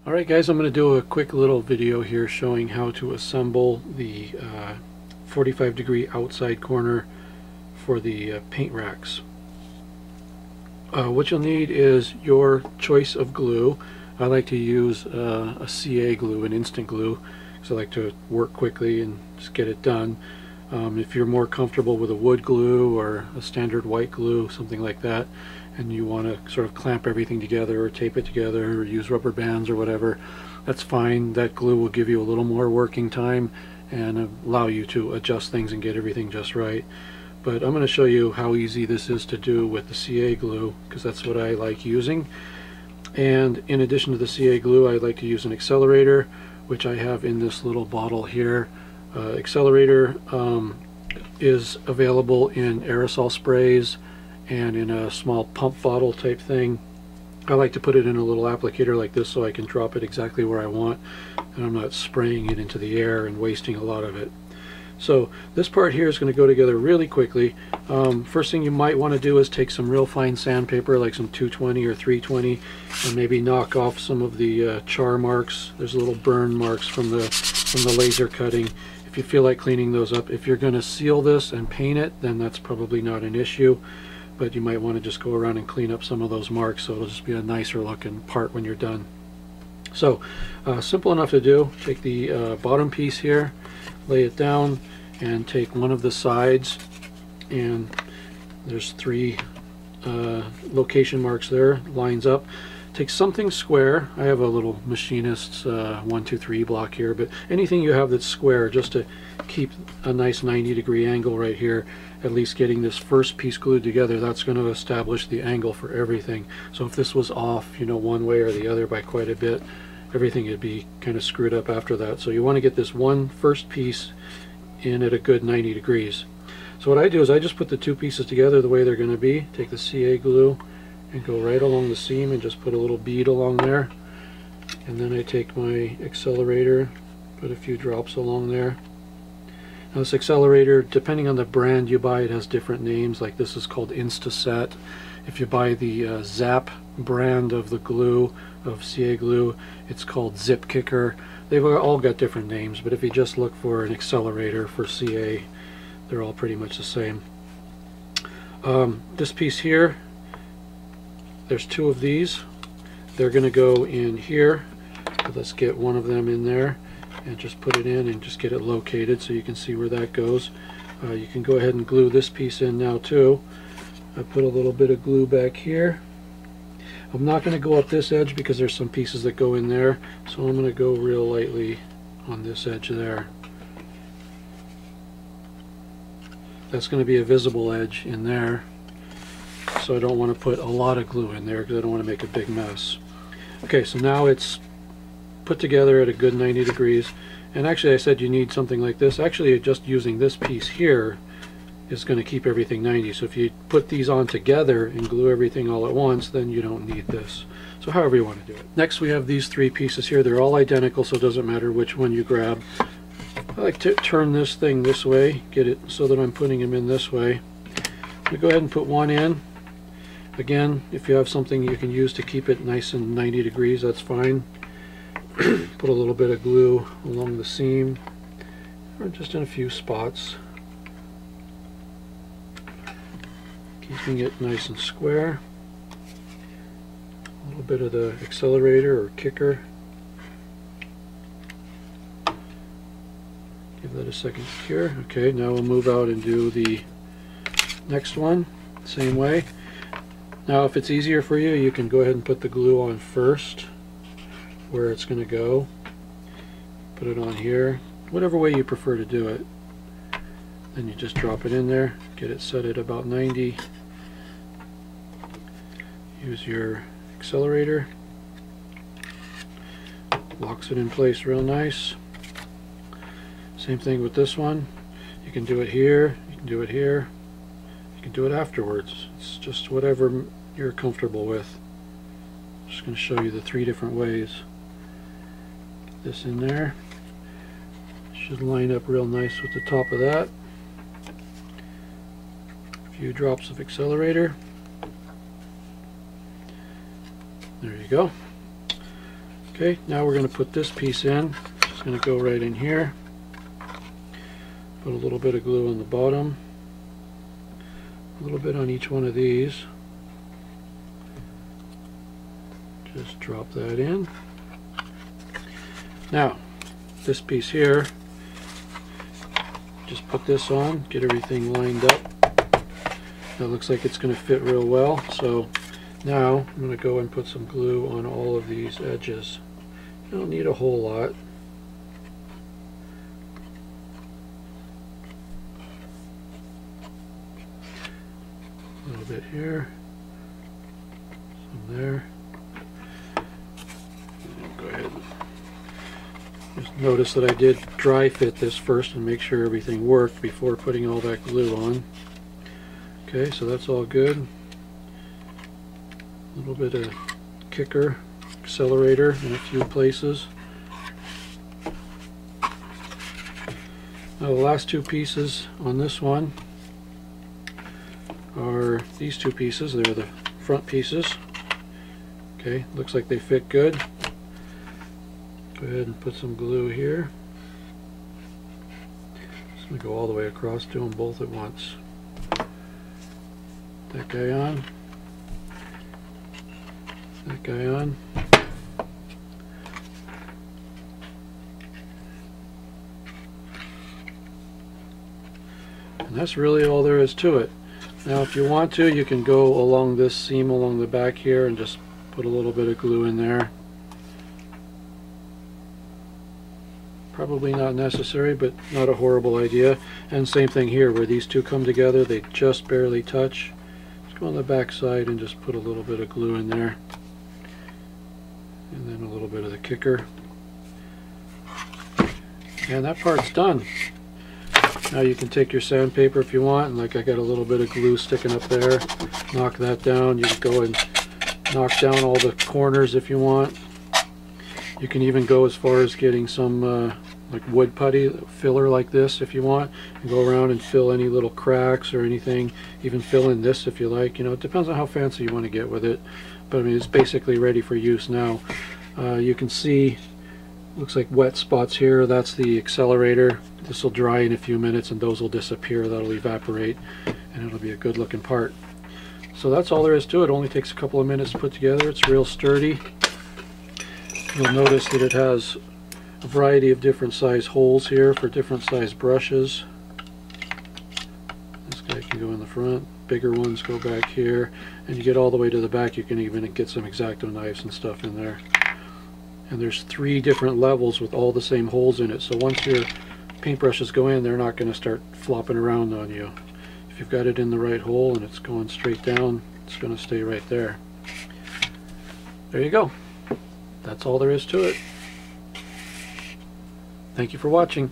Alright guys, I'm going to do a quick little video here showing how to assemble the 45 degree outside corner for the paint racks. What you'll need is your choice of glue. I like to use a CA glue, an instant glue, because I like to work quickly and just get it done. If you're more comfortable with a wood glue or a standard white glue, something like that, and you want to sort of clamp everything together or tape it together or use rubber bands or whatever, that's fine. That glue will give you a little more working time and allow you to adjust things and get everything just right. But I'm going to show you how easy this is to do with the CA glue, because that's what I like using. And in addition to the CA glue, I like to use an accelerator, which I have in this little bottle here. Accelerator is available in aerosol sprays and in a small pump bottle type thing. I like to put it in a little applicator like this so I can drop it exactly where I want and I'm not spraying it into the air and wasting a lot of it. So this part here is going to go together really quickly. First thing you might want to do is take some real fine sandpaper, like some 220 or 320, and maybe knock off some of the char marks. There's little burn marks from the laser cutting. If you feel like cleaning those up, if you're going to seal this and paint it, then that's probably not an issue. But you might want to just go around and clean up some of those marks so it'll just be a nicer looking part when you're done. So simple enough to do. Take the bottom piece here, lay it down, and take one of the sides, and there's three location marks there, lines up. Take something square. I have a little machinist's 1, 2, 3 block here, but anything you have that's square, just to keep a nice 90-degree angle right here, at least getting this first piece glued together. That's going to establish the angle for everything. So if this was off, you know, one way or the other by quite a bit, everything would be kind of screwed up after that. So you want to get this one first piece in at a good 90 degrees. So what I do is I just put the two pieces together the way they're going to be. Take the CA glue and go right along the seam and just put a little bead along there. And then I take my accelerator, put a few drops along there. Now this accelerator, depending on the brand you buy, it has different names. Like this is called Instaset. If you buy the Zap brand of the glue, of CA glue, it's called Zip Kicker. They've all got different names, but if you just look for an accelerator for CA, they're all pretty much the same. This piece here, there's two of these. They're going to go in here. So let's get one of them in there and just put it in and just get it located so you can see where that goes. You can go ahead and glue this piece in now too. I put a little bit of glue back here. I'm not going to go up this edge because there's some pieces that go in there, so I'm going to go real lightly on this edge there. That's going to be a visible edge in there, so I don't want to put a lot of glue in there because I don't want to make a big mess. Okay, so now it's put together at a good 90 degrees, and actually I said you need something like this. Actually, just using this piece here is going to keep everything 90. So if you put these on together and glue everything all at once, then you don't need this. So however you want to do it. Next we have these three pieces here. They're all identical, so it doesn't matter which one you grab. I like to turn this thing this way, get it so that I'm putting them in this way. I'm going to go ahead and put one in. Again, if you have something you can use to keep it nice and 90 degrees, that's fine. Put a little bit of glue along the seam, or just in a few spots, keeping it nice and square. A little bit of the accelerator or kicker. Give that a second to cure. Okay, now we'll move out and do the next one, same way. Now if it's easier for you, you can go ahead and put the glue on first where it's going to go. Put it on here, whatever way you prefer to do it. Then you just drop it in there, get it set at about 90. Use your accelerator, locks it in place real nice. Same thing with this one. You can do it here, you can do it here, you can do it afterwards. It's just whatever you're comfortable with. I'm just going to show you the three different ways. Get this in there. Should line up real nice with the top of that. A few drops of accelerator. There you go. Okay, now we're going to put this piece in. Just going to go right in here. Put a little bit of glue on the bottom. A little bit on each one of these. Just drop that in. Now, this piece here, just put this on, get everything lined up. That looks like it's going to fit real well. So now I'm going to go and put some glue on all of these edges. You don't need a whole lot. A little bit here, some there. Go ahead. Just notice that I did dry fit this first and make sure everything worked before putting all that glue on. Okay, so that's all good. A little bit of kicker, accelerator in a few places. Now the last two pieces on this one are these two pieces. They're the front pieces. Okay, looks like they fit good. Go ahead and put some glue here. Just going to go all the way across to them both at once. That guy on. That guy on. And that's really all there is to it. Now if you want to, you can go along this seam along the back here and just put a little bit of glue in there. Probably not necessary, but not a horrible idea. And same thing here, where these two come together, they just barely touch. Just go on the back side and just put a little bit of glue in there. And then a little bit of the kicker. And that part's done. Now you can take your sandpaper if you want, and like I got a little bit of glue sticking up there, knock that down. You can go and knock down all the corners if you want. You can even go as far as getting some like wood putty filler like this if you want, and go around and fill any little cracks or anything. Even fill in this if you like. You know, it depends on how fancy you want to get with it. But I mean, it's basically ready for use now. You can see, looks like wet spots here. That's the accelerator. This will dry in a few minutes, and those will disappear. That'll evaporate, and it'll be a good looking part. So that's all there is to it. It only takes a couple of minutes to put together. It's real sturdy. You'll notice that it has a variety of different size holes here for different size brushes. This guy can go in the front. Bigger ones go back here, and you get all the way to the back. You can even get some X-Acto knives and stuff in there. And there's 3 different levels with all the same holes in it. So once your paintbrushes go in, they're not going to start flopping around on you. If you've got it in the right hole and it's going straight down, it's going to stay right there. There you go. That's all there is to it. Thank you for watching.